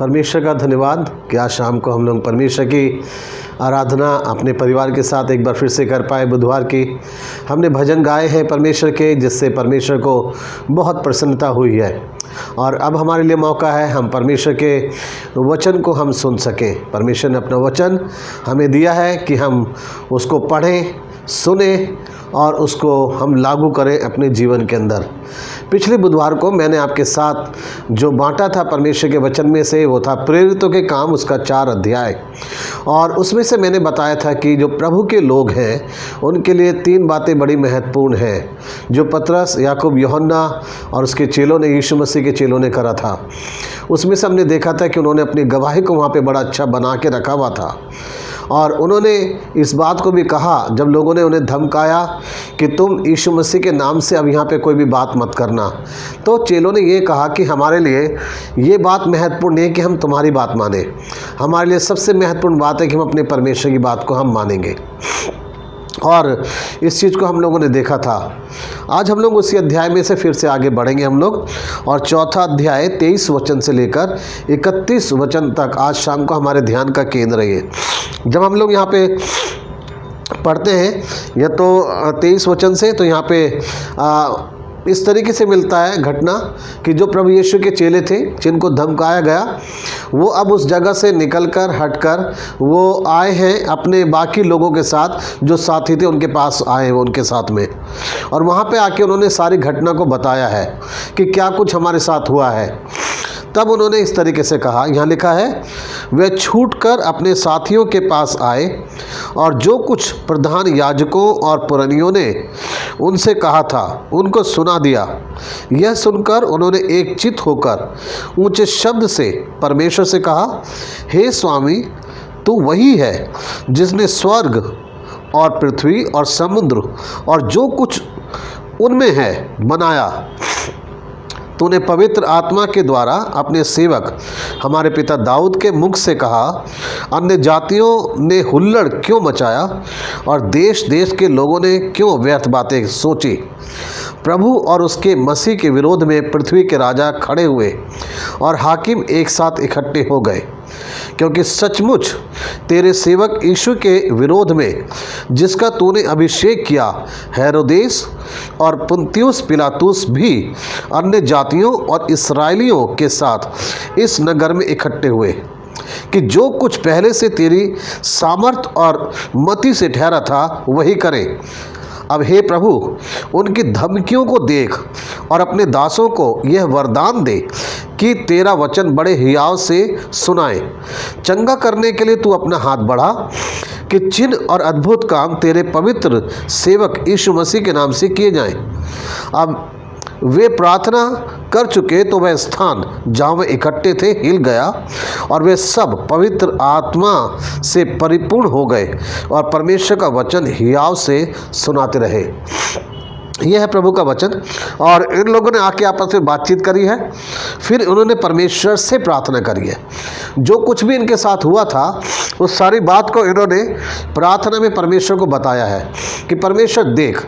परमेश्वर का धन्यवाद कि आज शाम को हम लोग परमेश्वर की आराधना अपने परिवार के साथ एक बार फिर से कर पाए। बुधवार की हमने भजन गाए हैं परमेश्वर के, जिससे परमेश्वर को बहुत प्रसन्नता हुई है। और अब हमारे लिए मौका है हम परमेश्वर के वचन को हम सुन सकें। परमेश्वर ने अपना वचन हमें दिया है कि हम उसको पढ़ें, सुने और उसको हम लागू करें अपने जीवन के अंदर। पिछले बुधवार को मैंने आपके साथ जो बांटा था परमेश्वर के वचन में से, वो था प्रेरितों के काम, उसका 4 अध्याय। और उसमें से मैंने बताया था कि जो प्रभु के लोग हैं उनके लिए 3 बातें बड़ी महत्वपूर्ण हैं, जो पतरस, याकूब, यूहन्ना और उसके चेलों ने, यीशु मसीह के चेलों ने करा था। उसमें से हमने देखा था कि उन्होंने अपनी गवाही को वहाँ पे बड़ा अच्छा बना के रखा हुआ था। और उन्होंने इस बात को भी कहा जब लोगों ने उन्हें धमकाया कि तुम यीशु मसीह के नाम से अब यहाँ पे कोई भी बात मत करना, तो चेलों ने ये कहा कि हमारे लिए ये बात महत्वपूर्ण नहीं है कि हम तुम्हारी बात माने, हमारे लिए सबसे महत्वपूर्ण बात है कि हम अपने परमेश्वर की बात को हम मानेंगे। और इस चीज़ को हम लोगों ने देखा था। आज हम लोग उसी अध्याय में से फिर से आगे बढ़ेंगे हम लोग, और चौथा अध्याय 23 वचन से लेकर 31 वचन तक आज शाम को हमारे ध्यान का केंद्र है। जब हम लोग यहाँ पे पढ़ते हैं या तो 23 वचन से, तो यहाँ पे इस तरीके से मिलता है घटना कि जो प्रभु यीशु के चेले थे जिनको धमकाया गया, वो अब उस जगह से निकलकर हटकर वो आए हैं अपने बाकी लोगों के साथ, जो साथी थे उनके पास आए वो उनके साथ में। और वहाँ पे आके उन्होंने सारी घटना को बताया है कि क्या कुछ हमारे साथ हुआ है। तब उन्होंने इस तरीके से कहा, यहाँ लिखा है, वे छूटकर अपने साथियों के पास आए और जो कुछ प्रधान याजकों और पुरनियों ने उनसे कहा था उनको सुना दिया। यह सुनकर उन्होंने एक चित्त होकर ऊंचे शब्द से परमेश्वर से कहा, हे स्वामी, तू वही है जिसने स्वर्ग और पृथ्वी और समुद्र और जो कुछ उनमें है बनाया। तूने पवित्र आत्मा के द्वारा अपने सेवक हमारे पिता दाऊद के मुख से कहा, अन्य जातियों ने हुल्लड़ क्यों मचाया और देश देश के लोगों ने क्यों व्यर्थ बातें सोची। प्रभु और उसके मसीह के विरोध में पृथ्वी के राजा खड़े हुए और हाकिम एक साथ इकट्ठे हो गए, क्योंकि सचमुच तेरे सेवक यीशु के विरोध में, जिसका तूने अभिषेक किया, हेरोदेस और पुन्तियुस पिलातुस भी अन्य जातियों और इस्राएलियों के साथ इस नगर में इकट्ठे हुए कि जो कुछ पहले से तेरी सामर्थ और मति से ठहरा था वही करें। अब हे प्रभु, उनकी धमकियों को देख और अपने दासों को यह वरदान दे कि तेरा वचन बड़े हियाव से सुनाए। चंगा करने के लिए तू अपना हाथ बढ़ा कि चिन्ह और अद्भुत काम तेरे पवित्र सेवक यीशु मसीह के नाम से किए जाएं। अब वे प्रार्थना कर चुके तो वह स्थान जहाँ वे इकट्ठे थे हिल गया और वे सब पवित्र आत्मा से परिपूर्ण हो गए और परमेश्वर का वचन हियाव से सुनाते रहे। यह है प्रभु का वचन। और इन लोगों ने आके आपस में बातचीत करी है, फिर उन्होंने परमेश्वर से प्रार्थना करी है। जो कुछ भी इनके साथ हुआ था उस सारी बात को इन्होंने प्रार्थना में परमेश्वर को बताया है कि परमेश्वर देख,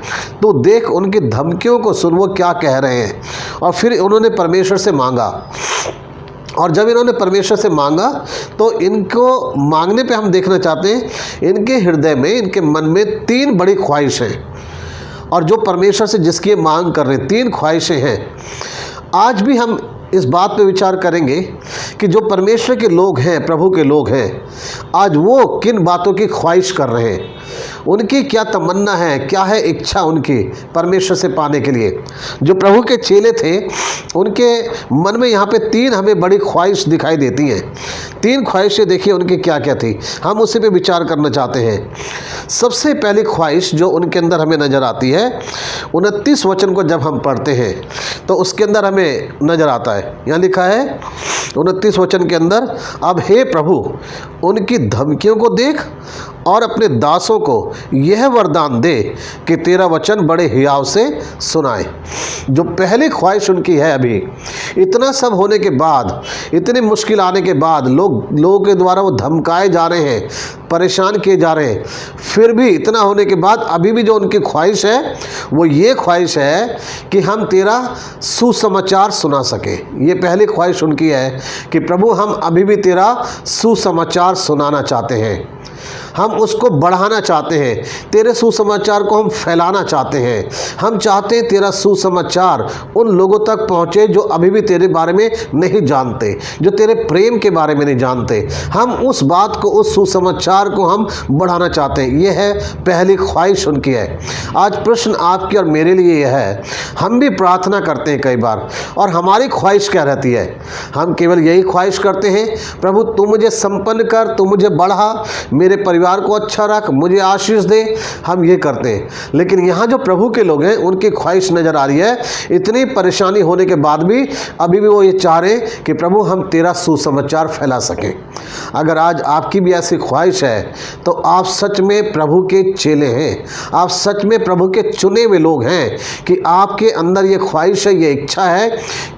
तू देख, उनकी धमकियों को सुन, वो क्या कह रहे हैं। और फिर उन्होंने परमेश्वर से मांगा, और जब इन्होंने परमेश्वर से मांगा तो इनको मांगने पे हम देखना चाहते हैं इनके हृदय में, इनके मन में 3 बड़ी ख्वाहिश हैं। और जो परमेश्वर से जिसकी मांग कर रहे हैं, 3 ख्वाहिशें हैं। आज भी हम इस बात पे विचार करेंगे कि जो परमेश्वर के लोग हैं, प्रभु के लोग हैं, आज वो किन बातों की ख्वाहिश कर रहे हैं, उनकी क्या तमन्ना है, क्या है इच्छा उनकी परमेश्वर से पाने के लिए। जो प्रभु के चेले थे उनके मन में यहाँ पे 3 हमें बड़ी ख्वाहिश दिखाई देती हैं। 3 ख्वाहिशें देखिए उनकी क्या क्या थी, हम उसी पे विचार करना चाहते हैं। सबसे पहली ख्वाहिश जो उनके अंदर हमें नज़र आती है, 29 वचन को जब हम पढ़ते हैं तो उसके अंदर हमें नज़र आता है, यहाँ लिखा है 29 वचन के अंदर, अब हे प्रभु, उनकी धमकियों को देख और अपने दासों को यह वरदान दे कि तेरा वचन बड़े हियाव से सुनाए। जो पहली ख्वाहिश उनकी है, अभी इतना सब होने के बाद, इतनी मुश्किल आने के बाद, लोगों के द्वारा वो धमकाए जा रहे हैं, परेशान किए जा रहे हैं। फिर भी इतना होने के बाद अभी भी जो उनकी ख्वाहिश है वो ये ख्वाहिश है कि हम तेरा सुसमाचार सुना सकें। ये पहली ख्वाहिश उनकी है कि प्रभु हम अभी भी तेरा सुसमाचार सुनाना चाहते हैं, हम उसको बढ़ाना चाहते हैं, तेरे सुसमाचार को हम फैलाना चाहते हैं। हम चाहते हैं तेरा सुसमाचार उन लोगों तक पहुँचे जो अभी भी तेरे बारे में नहीं जानते, जो तेरे प्रेम के बारे में नहीं जानते। हम उस बात को, उस सुसमाचार को हम बढ़ाना चाहते हैं। यह है पहली ख्वाहिश उनकी है। आज प्रश्न आपकी और मेरे लिए यह है, हम भी प्रार्थना करते हैं कई बार, और हमारी ख्वाहिश क्या रहती है? हम केवल यही ख्वाहिश करते हैं, प्रभु तू मुझे संपन्न कर, तू मुझे बढ़ा, मेरे परिवार को अच्छा रख, मुझे आशीष दे। हम ये करते हैं। लेकिन यहाँ जो प्रभु के लोग हैं उनकी ख्वाहिश नजर आ रही है, इतनी परेशानी होने के बाद भी अभी भी वो ये चाह रहे हैं कि प्रभु हम तेरा सुसमाचार फैला सकें। अगर आज आपकी भी ऐसी ख्वाहिश है तो आप सच में प्रभु के चेले हैं, आप सच में प्रभु के चुने हुए लोग हैं कि आपके अंदर ये ख्वाहिश है, ये इच्छा है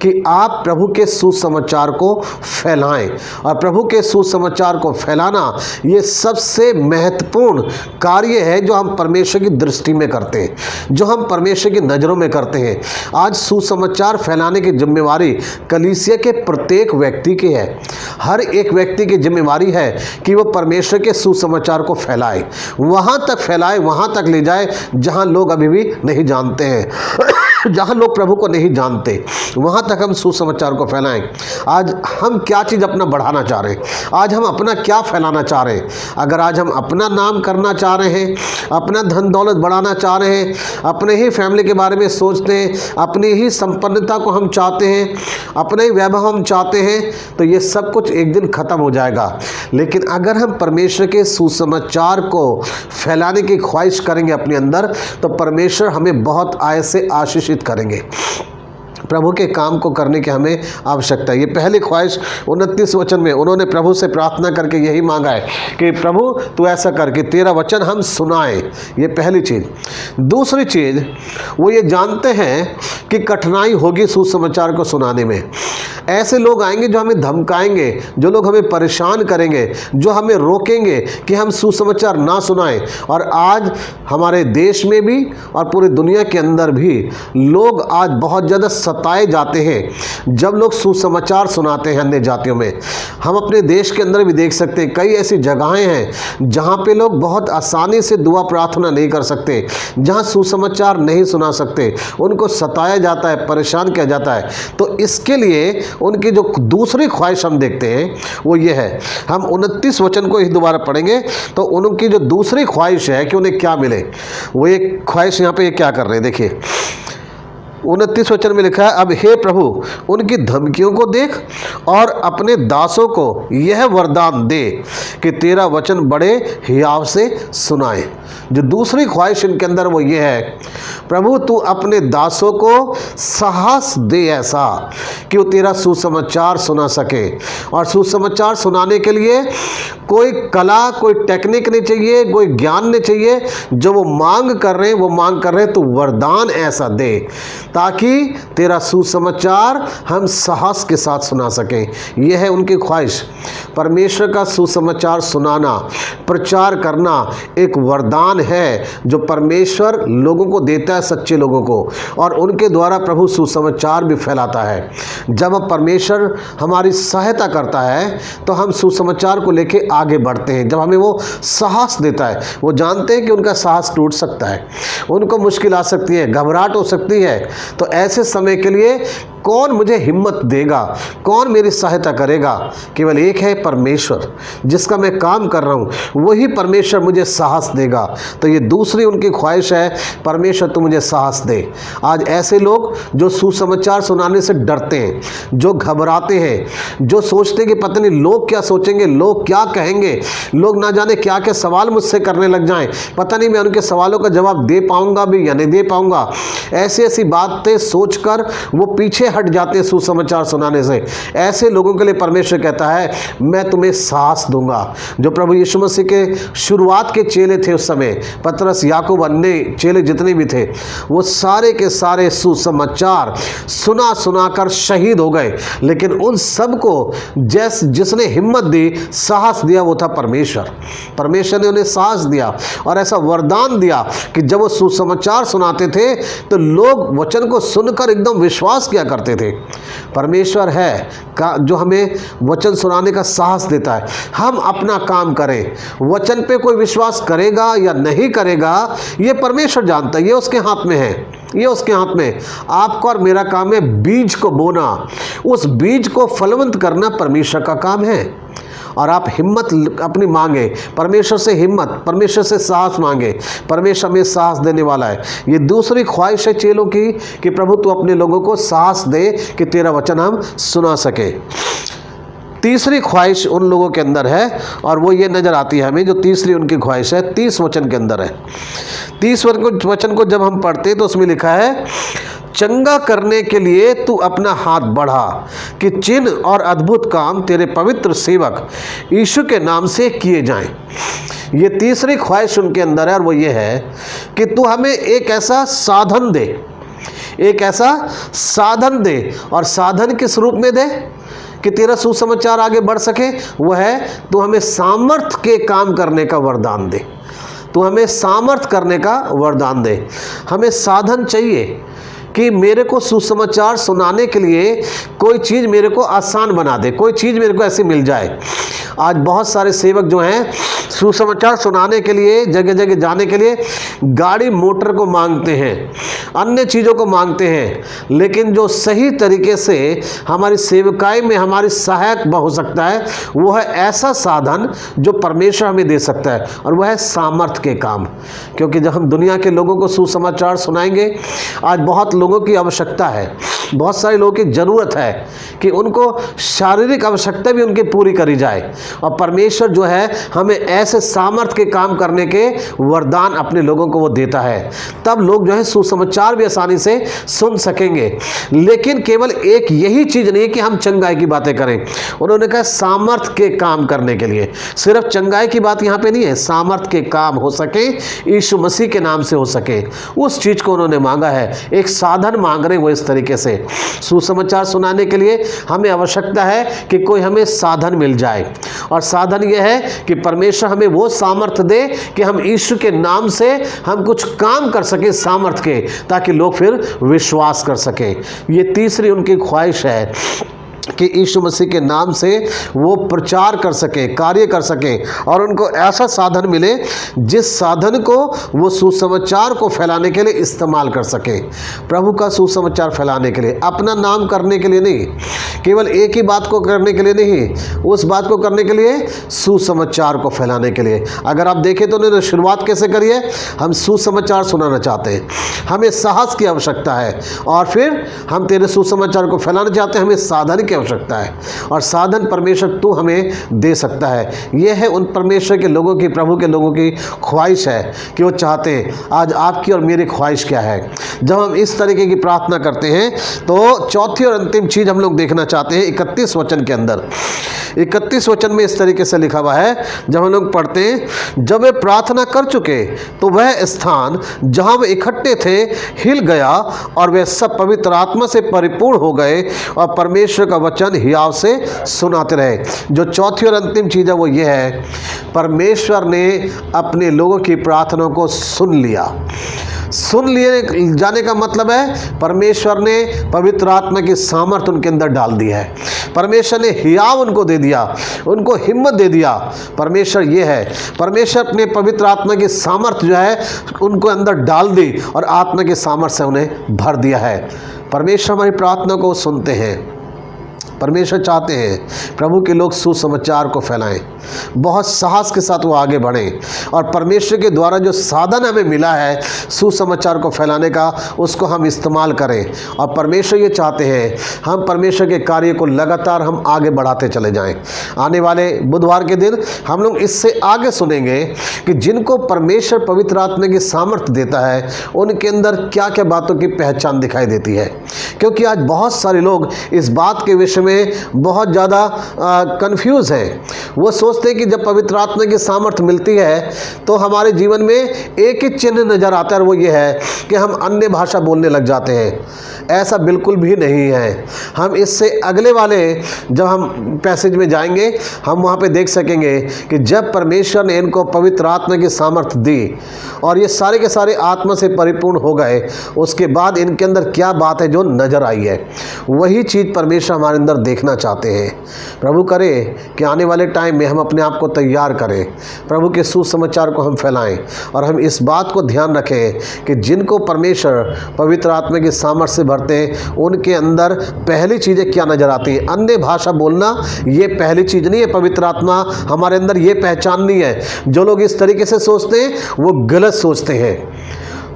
कि आप प्रभु के सुसमाचार को फैलाएं। और प्रभु के सुसमाचार को फैलाना ये सबसे महत्वपूर्ण कार्य है जो हम परमेश्वर की दृष्टि में करते हैं, जो हम परमेश्वर की नज़रों में करते हैं। आज सुसमाचार फैलाने की जिम्मेवारी कलीसिया के प्रत्येक व्यक्ति की है। हर एक व्यक्ति की जिम्मेवारी है कि वो परमेश्वर के सुसमाचार को फैलाए, वहाँ तक फैलाए, वहाँ तक ले जाए जहाँ लोग अभी भी नहीं जानते हैं जहाँ लोग प्रभु को नहीं जानते, वहाँ तक हम सुसमाचार को फैलाएं। आज हम क्या चीज़ अपना बढ़ाना चाह रहे हैं, आज हम अपना क्या फैलाना चाह रहे हैं? अगर आज हम अपना नाम करना चाह रहे हैं, अपना धन दौलत बढ़ाना चाह रहे हैं, अपने ही फैमिली के बारे में सोचते हैं, अपनी ही संपन्नता को हम चाहते हैं, अपने ही वैभव हम चाहते हैं, तो ये सब कुछ एक दिन ख़त्म हो जाएगा। लेकिन अगर हम परमेश्वर के सुसमाचार को फैलाने की ख्वाहिश करेंगे अपने अंदर, तो परमेश्वर हमें बहुत आय से आशीषित करेंगे। प्रभु के काम को करने की हमें आवश्यकता है। ये पहली ख्वाहिश 29 वचन में उन्होंने प्रभु से प्रार्थना करके यही मांगा है कि प्रभु तू ऐसा कर कि तेरा वचन हम सुनाएं। ये पहली चीज़। दूसरी चीज़, वो ये जानते हैं कि कठिनाई होगी सुसमाचार को सुनाने में। ऐसे लोग आएंगे जो हमें धमकाएंगे, जो लोग हमें परेशान करेंगे, जो हमें रोकेंगे कि हम सुसमाचार ना सुनाएं। और आज हमारे देश में भी और पूरी दुनिया के अंदर भी लोग आज बहुत ज़्यादा सताए जाते हैं जब लोग सुसमाचार सुनाते हैं अन्य जातियों में। हम अपने देश के अंदर भी देख सकते हैं, कई ऐसी जगहें हैं जहाँ पे लोग बहुत आसानी से दुआ प्रार्थना नहीं कर सकते, जहाँ सुसमाचार नहीं सुना सकते, उनको सताया जाता है, परेशान किया जाता है। तो इसके लिए उनकी जो दूसरी ख्वाहिश हम देखते हैं वो ये है, हम 29 वचन को ही दोबारा पढ़ेंगे तो उनकी जो दूसरी ख्वाहिश है कि उन्हें क्या मिले, वो एक ख्वाहिश यहाँ पे क्या कर रहे हैं। देखिए 29 वचन में लिखा है, अब हे प्रभु उनकी धमकियों को देख और अपने दासों को यह वरदान दे कि तेरा वचन बड़े हियाव से सुनाए। जो दूसरी ख्वाहिश इनके अंदर वो ये है, प्रभु तू अपने दासों को साहस दे ऐसा कि वो तेरा सुसमाचार सुना सके। और सुसमाचार सुनाने के लिए कोई कला, कोई टेक्निक नहीं चाहिए, कोई ज्ञान नहीं चाहिए। जो वो मांग कर रहे हैं वो मांग कर रहे हैं, तो वरदान ऐसा दे ताकि तेरा सुसमाचार हम साहस के साथ सुना सकें। यह है उनकी ख्वाहिश। परमेश्वर का सुसमाचार सुनाना, प्रचार करना एक वरदान है जो परमेश्वर लोगों को देता है, सच्चे लोगों को, और उनके द्वारा प्रभु सुसमाचार भी फैलाता है। जब परमेश्वर हमारी सहायता करता है तो हम सुसमाचार को लेके आगे बढ़ते हैं। जब हमें वो साहस देता है, वो जानते हैं कि उनका साहस टूट सकता है, उनको मुश्किल आ सकती है, घबराहट हो सकती है, तो ऐसे समय के लिए कौन मुझे हिम्मत देगा, कौन मेरी सहायता करेगा? केवल एक है, परमेश्वर। जिसका मैं काम कर रहा हूँ वही परमेश्वर मुझे साहस देगा। तो ये दूसरी उनकी ख्वाहिश है, परमेश्वर तू मुझे साहस दे। आज ऐसे लोग जो सुसमाचार सुनाने से डरते हैं, जो घबराते हैं, जो सोचते हैं कि पता नहीं लोग क्या सोचेंगे, लोग क्या कहेंगे, लोग ना जाने क्या क्या सवाल मुझसे करने लग जाएं, पता नहीं मैं उनके सवालों का जवाब दे पाऊंगा भी या नहीं दे पाऊंगा। ऐसी ऐसी बातें सोचकर वो पीछे हट जाते हैं सुसमाचार सुनाने से, ऐसे लोगों के लिए परमेश्वर कहता है मैं तुम्हें साहस दूंगा। जो प्रभु यीशु मसीह के शुरुआत के चेले थे उस समय, पतरस, याकूब, अन्य चेले जितने भी थे, वो सारे के सारे सुसमाचार सुना सुनाकर शहीद हो गए। लेकिन उन सबको जिसने हिम्मत दी, साहस दिया, वो था परमेश्वर। परमेश्वर ने उन्हें साहस दिया और ऐसा वरदान दिया कि जब वो सुसमाचार सुनाते थे तो लोग वचन को सुनकर एकदम विश्वास किया करते थे। परमेश्वर है जो हमें वचन सुनाने का साहस देता है। हम अपना काम करें, वचन पे कोई विश्वास करेगा या नहीं करेगा ये परमेश्वर जानता है, ये उसके हाथ में है, ये उसके हाथ में। आपका और मेरा काम है बीज को बोना, उस बीज को फलवंत करना परमेश्वर का काम है। और आप हिम्मत अपनी मांगे, परमेश्वर से हिम्मत, परमेश्वर से साहस मांगे, परमेश्वर हमें साहस देने वाला है। ये दूसरी ख्वाहिश है चेलों की कि प्रभु तू अपने लोगों को साहस दे कि तेरा वचन हम सुना सके। तीसरी ख्वाहिश उन लोगों के अंदर है और वो ये नज़र आती है हमें, जो तीसरी उनकी ख्वाहिश है 30 वचन के अंदर है। 30 वचन को जब हम पढ़ते हैं तो उसमें लिखा है, चंगा करने के लिए तू अपना हाथ बढ़ा कि चिन्ह और अद्भुत काम तेरे पवित्र सेवक यीशु के नाम से किए जाएं। ये तीसरी ख्वाहिश उनके अंदर है और वो ये है कि तू हमें एक ऐसा साधन दे, एक ऐसा साधन दे। और साधन किस रूप में दे कि तेरा सुसमाचार आगे बढ़ सके? वह है तू हमें सामर्थ के काम करने का वरदान दे, तू हमें सामर्थ करने का वरदान दे। हमें साधन चाहिए कि मेरे को सुसमाचार सुनाने के लिए कोई चीज़ मेरे को आसान बना दे, कोई चीज़ मेरे को ऐसी मिल जाए। आज बहुत सारे सेवक जो हैं सुसमाचार सुनाने के लिए, जगह जगह जाने के लिए गाड़ी मोटर को मांगते हैं, अन्य चीज़ों को मांगते हैं, लेकिन जो सही तरीके से हमारी सेवकाई में हमारी सहायक हो सकता है वो है ऐसा साधन जो परमेश्वर हमें दे सकता है, और वह है सामर्थ के काम। क्योंकि जब हम दुनिया के लोगों को सुसमाचार सुनाएंगे, आज बहुत लोगों की आवश्यकता है, बहुत सारे लोगों की ज़रूरत है कि उनको शारीरिक आवश्यकता भी उनकी पूरी करी जाए, और परमेश्वर जो है हमें ऐसे सामर्थ्य के काम करने के वरदान अपने लोगों को वो देता है। तब लोग जो है सुसमाचार भी आसानी से सुन सकेंगे। लेकिन केवल एक यही चीज़ नहीं कि हम चंगाई की बातें करें, उन्होंने कहा सामर्थ्य के काम करने के लिए। सिर्फ चंगाई की बात यहाँ पे नहीं है, सामर्थ्य के काम हो सके, यीशु मसीह के नाम से हो सके, उस चीज़ को उन्होंने मांगा है। एक साधन मांग रहे वो इस तरीके से। सुसमाचार सुनाने के लिए हमें आवश्यकता है कि कोई हमें साधन मिल जाए, और साधन यह है कि परमेश्वर हमें वो सामर्थ्य दे कि हम यीशु के नाम से हम कुछ काम कर सके सामर्थ्य के, ताकि लोग फिर विश्वास कर सके। ये तीसरी उनकी ख्वाहिश है कि यीशु मसीह के नाम से वो प्रचार कर सके, कार्य कर सके, और उनको ऐसा साधन मिले जिस साधन को वो सुसमाचार को फैलाने के लिए इस्तेमाल कर सके। प्रभु का सुसमाचार फैलाने के लिए, अपना नाम करने के लिए नहीं, केवल एक ही बात को करने के लिए नहीं, उस बात को करने के लिए, सुसमाचार को फैलाने के लिए। अगर आप देखें तो उन्होंने शुरुआत कैसे करी है? हम सुसमाचार सुनाना चाहते हैं, हमें साहस की आवश्यकता है, और फिर हम तेरे सुसमाचार को फैलाना चाहते हैं, हमें साधन आवश्यकता है, और साधन परमेश्वर तू हमें दे सकता है। यह है उन परमेश्वर के लोगों की, प्रभु के लोगों की ख्वाहिश है कि वो चाहते हैं। आज आपकी और मेरी ख्वाहिश क्या है? जब हम इस तरीके की प्रार्थना करते हैं तो चौथी और अंतिम चीज हम लोग देखना चाहते हैं 31 वचन के अंदर। 31 वचन में इस तरीके से लिखा हुआ है, जब हम लोग पढ़ते हैं, जब वे प्रार्थना कर चुके तो वह स्थान जहां वे इकट्ठे थे हिल गया, और वे सब पवित्र आत्मा से परिपूर्ण हो गए और परमेश्वर का वचन हियाव से सुनाते रहे। जो चौथी और अंतिम चीज़ है वो ये है, परमेश्वर ने अपने लोगों की प्रार्थना को सुन लिया। सुन लिए जाने का मतलब है परमेश्वर ने पवित्र आत्मा की सामर्थ उनके अंदर डाल दी है, परमेश्वर ने हियाव उनको दे दिया, उनको हिम्मत दे दिया। परमेश्वर ये है, परमेश्वर अपने पवित्र आत्मा की सामर्थ जो है उनको अंदर डाल दी, और आत्मा की सामर्थ से उन्हें भर दिया है। परमेश्वर हमारी प्रार्थना को सुनते हैं, परमेश्वर चाहते हैं प्रभु के लोग सुसमाचार को फैलाएं, बहुत साहस के साथ वो आगे बढ़ें और परमेश्वर के द्वारा जो साधन हमें मिला है सुसमाचार को फैलाने का, उसको हम इस्तेमाल करें। और परमेश्वर ये चाहते हैं हम परमेश्वर के कार्य को लगातार हम आगे बढ़ाते चले जाएं। आने वाले बुधवार के दिन हम लोग इससे आगे सुनेंगे कि जिनको परमेश्वर पवित्र आत्मा की सामर्थ्य देता है उनके अंदर क्या क्या बातों की पहचान दिखाई देती है। क्योंकि आज बहुत सारे लोग इस बात के विषय में बहुत ज़्यादा कंफ्यूज हैं। वो सोचते हैं कि जब पवित्र आत्मा की सामर्थ्य मिलती है तो हमारे जीवन में एक ही चिन्ह नज़र आता है, और वो ये है कि हम अन्य भाषा बोलने लग जाते हैं। ऐसा बिल्कुल भी नहीं है। हम इससे अगले वाले जब हम पैसेज में जाएंगे हम वहाँ पे देख सकेंगे कि जब परमेश्वर ने इनको पवित्र आत्मा की सामर्थ्य दी और ये सारे के सारे आत्मा से परिपूर्ण हो गए, उसके बाद इनके अंदर क्या बात है जो नज़र आई है, वही चीज़ परमेश्वर हमारे अंदर देखना चाहते हैं। प्रभु करे कि आने वाले टाइम में हम अपने आप को तैयार करें, प्रभु के सुसमाचार को हम फैलाएं और हम इस बात को ध्यान रखें कि जिनको परमेश्वर पवित्र आत्मा की सामर्थ्य से भरते हैं उनके अंदर पहली चीज़ें क्या नज़र आती हैं। अन्य भाषा बोलना ये पहली चीज़ नहीं है, पवित्र आत्मा हमारे अंदर ये पहचान नहीं है। जो लोग इस तरीके से सोचते हैं वो गलत सोचते हैं।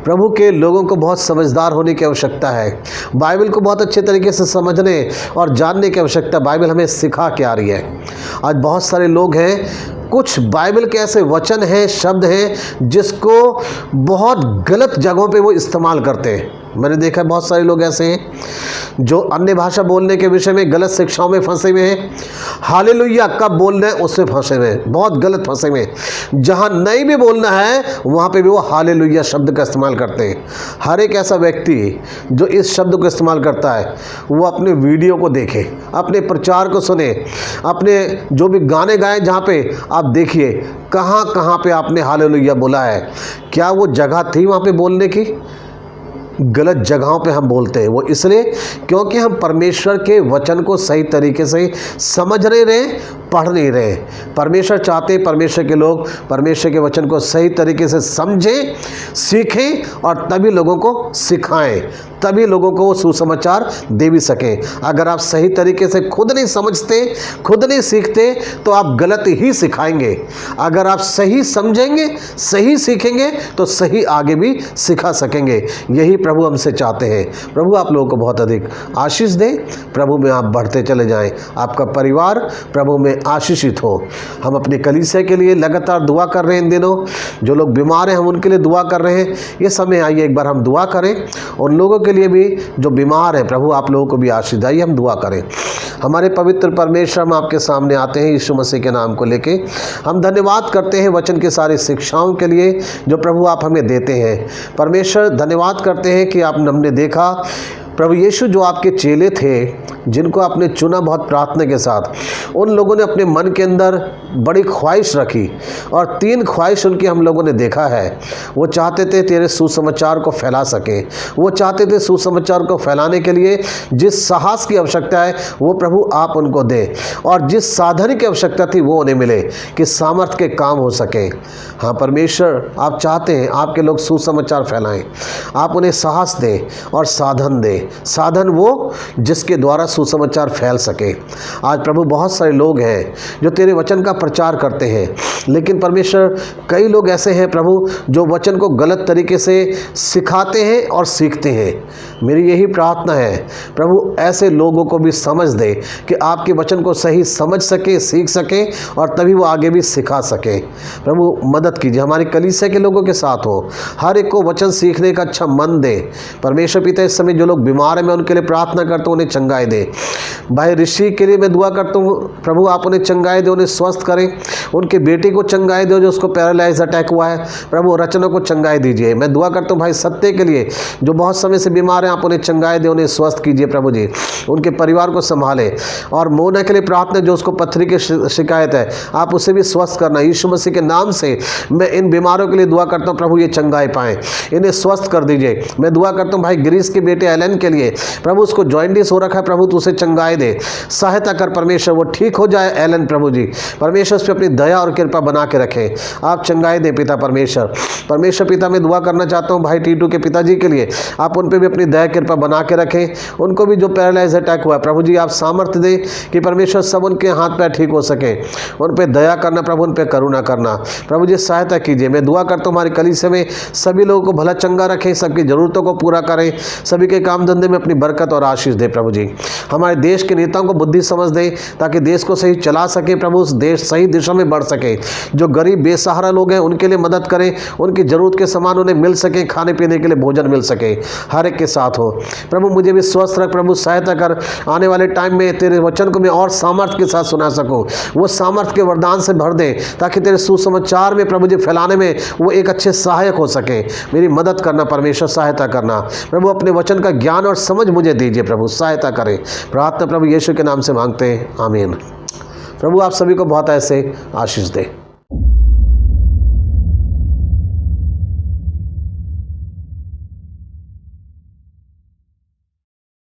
प्रभु के लोगों को बहुत समझदार होने की आवश्यकता है, बाइबल को बहुत अच्छे तरीके से समझने और जानने की आवश्यकता। बाइबल हमें सिखा के आ रही है। आज बहुत सारे लोग हैं, कुछ बाइबल के ऐसे वचन हैं, शब्द हैं जिसको बहुत गलत जगहों पे वो इस्तेमाल करते हैं। मैंने देखा बहुत सारे लोग ऐसे हैं जो अन्य भाषा बोलने के विषय में गलत शिक्षाओं में फंसे हुए हैं। हालेलुया कब बोलना है उसमें फंसे हुए हैं, बहुत गलत फंसे हुए हैं। जहाँ नहीं भी बोलना है वहाँ पे भी वो हालेलुया शब्द का इस्तेमाल करते हैं। हर एक ऐसा व्यक्ति जो इस शब्द को इस्तेमाल करता है वो अपने वीडियो को देखे, अपने प्रचार को सुने, अपने जो भी गाने गाए जहाँ पे आप देखिए कहाँ कहाँ पे आपने हालेलुया बोला है। क्या वो जगह थी वहाँ पे बोलने की? गलत जगहों पे हम बोलते हैं। वो इसलिए क्योंकि हम परमेश्वर के वचन को सही तरीके से समझ नहीं रहे, पढ़ नहीं रहे। परमेश्वर चाहते हैं परमेश्वर के लोग परमेश्वर के वचन को सही तरीके से समझें, सीखें और तभी लोगों को सिखाएं, तभी लोगों को वो सुसमाचार दे भी सकें। अगर आप सही तरीके से खुद नहीं समझते, खुद नहीं सीखते तो आप गलत ही सिखाएंगे। अगर आप सही समझेंगे, सही सीखेंगे तो सही आगे भी सिखा सकेंगे। यही प्रभु हमसे चाहते हैं। प्रभु आप लोगों को बहुत अधिक आशीष दें, प्रभु में आप बढ़ते चले जाएं, आपका परिवार प्रभु में आशीषित हो। हम अपनी कलीसिया के लिए लगातार दुआ कर रहे हैं। इन दिनों जो लोग बीमार हैं हम उनके लिए दुआ कर रहे हैं। ये समय आइए एक बार हम दुआ करें, उन लोगों के लिए भी जो बीमार हैं। प्रभु आप लोगों को भी आशीष आइए हम दुआ करें। हमारे पवित्र परमेश्वर, हम आपके सामने आते हैं यीशु मसीह के नाम को लेके। हम धन्यवाद करते हैं वचन के सारी शिक्षाओं के लिए जो प्रभु आप हमें देते हैं। परमेश्वर धन्यवाद करते हैं कि हमने देखा प्रभु यीशु जो आपके चेले थे जिनको आपने चुना बहुत प्रार्थना के साथ, उन लोगों ने अपने मन के अंदर बड़ी ख्वाहिश रखी और 3 ख्वाहिश उनकी हम लोगों ने देखा है। वो चाहते थे तेरे सुसमाचार को फैला सके, वो चाहते थे सुसमाचार को फैलाने के लिए जिस साहस की आवश्यकता है वो प्रभु आप उनको दें, और जिस साधन की आवश्यकता थी वो उन्हें मिले कि सामर्थ्य के काम हो सके। हाँ परमेश्वर आप चाहते हैं आपके लोग सुसमाचार फैलाएं, आप उन्हें साहस दें और साधन दें, साधन वो जिसके द्वारा सुसमाचार फैल सके। आज प्रभु बहुत सारे लोग हैं जो तेरे वचन का प्रचार करते हैं, लेकिन परमेश्वर कई लोग ऐसे हैं प्रभु जो वचन को गलत तरीके से सिखाते हैं और सीखते हैं। मेरी यही प्रार्थना है प्रभु ऐसे लोगों को भी समझ दे कि आपके वचन को सही समझ सके, सीख सके और तभी वो आगे भी सिखा सके। प्रभु मदद कीजिए, हमारी कलीसिया के लोगों के साथ हो, हर एक को वचन सीखने का अच्छा मन दे। परमेश्वर पिता इस समय जो लोग बीमार हैं मैं उनके लिए प्रार्थना करता हूँ, उन्हें चंगाई दे। भाई ऋषि के लिए मैं दुआ करता हूँ प्रभु आप उन्हें चंगाई दे, उन्हें स्वस्थ करें। उनके बेटे को चंगाई दो जो उसको पैरालाइज अटैक हुआ है, प्रभु रचना को चंगाई दीजिए। मैं दुआ करता हूँ भाई सत्य के लिए जो बहुत समय से बीमार हैं, आप उन्हें चंगाई दे, उन्हें स्वस्थ कीजिए प्रभु जी, उनके परिवार को संभालें। और मोना के लिए प्रार्थना जो उसको पत्थरी की शिकायत है, आप उसे भी स्वस्थ करना। यीशु मसीह के नाम से मैं इन बीमारों के लिए दुआ करता हूँ प्रभु ये चंगाई पाएँ, इन्हें स्वस्थ कर दीजिए। मैं दुआ करता हूँ भाई गिरीश के बेटे एलन के के लिए प्रभु उसको जॉइंटिस हो रखा है, प्रभु तू उसे चंगाई दे, सहायता कर परमेश्वर, वो ठीक हो जाए एलन प्रभु जी। परमेश्वर उस पर अपनी दया और कृपा बना के रखे, आप चंगाई दे पिता परमेश्वर। परमेश्वर पिता मैं दुआ करना चाहता हूँ भाई टीटू के पिताजी के लिए, आप उन पर भी अपनी दया कृपा बना के रखें, उनको भी जो पैरालाइज अटैक हुआ प्रभु जी आप सामर्थ्य दे कि परमेश्वर सब उनके हाथ पैर ठीक हो सके, उन पर दया करना प्रभु, उन पर करुणा करना प्रभु जी, सहायता कीजिए। मैं दुआ करता हूँ हमारे कलीसिया में सभी लोगों को भला चंगा रखें, सबकी ज़रूरतों को पूरा करें, सभी के काम धंधे में अपनी बरकत और आशीष दे प्रभु जी। हमारे देश के नेताओं को बुद्धि समझ दे ताकि देश को सही चला सके प्रभु, देश सही दिशा में बढ़ सके। जो गरीब बेसहारा लोग हैं उनके लिए मदद करें, उनकी ज़रूरत के सामान उन्हें मिल सके, खाने पीने के लिए भोजन मिल सके, हर एक के साथ हो प्रभु। मुझे भी स्वस्थ रख प्रभु, सहायता कर, आने वाले टाइम में तेरे वचन को मैं और सामर्थ्य के साथ सुना सकूं, वो सामर्थ्य के वरदान से भर दे ताकि तेरे सुसमाचार में प्रभु जी फैलाने में वो एक अच्छे सहायक हो सके। मेरी मदद करना परमेश्वर, सहायता करना प्रभु, अपने वचन का ज्ञान और समझ मुझे दीजिए प्रभु, सहायता करें। प्रार्थना प्रभु यीशु के नाम से मांगते हैं, आमीन। प्रभु आप सभी को बहुत ऐसे आशीष दे।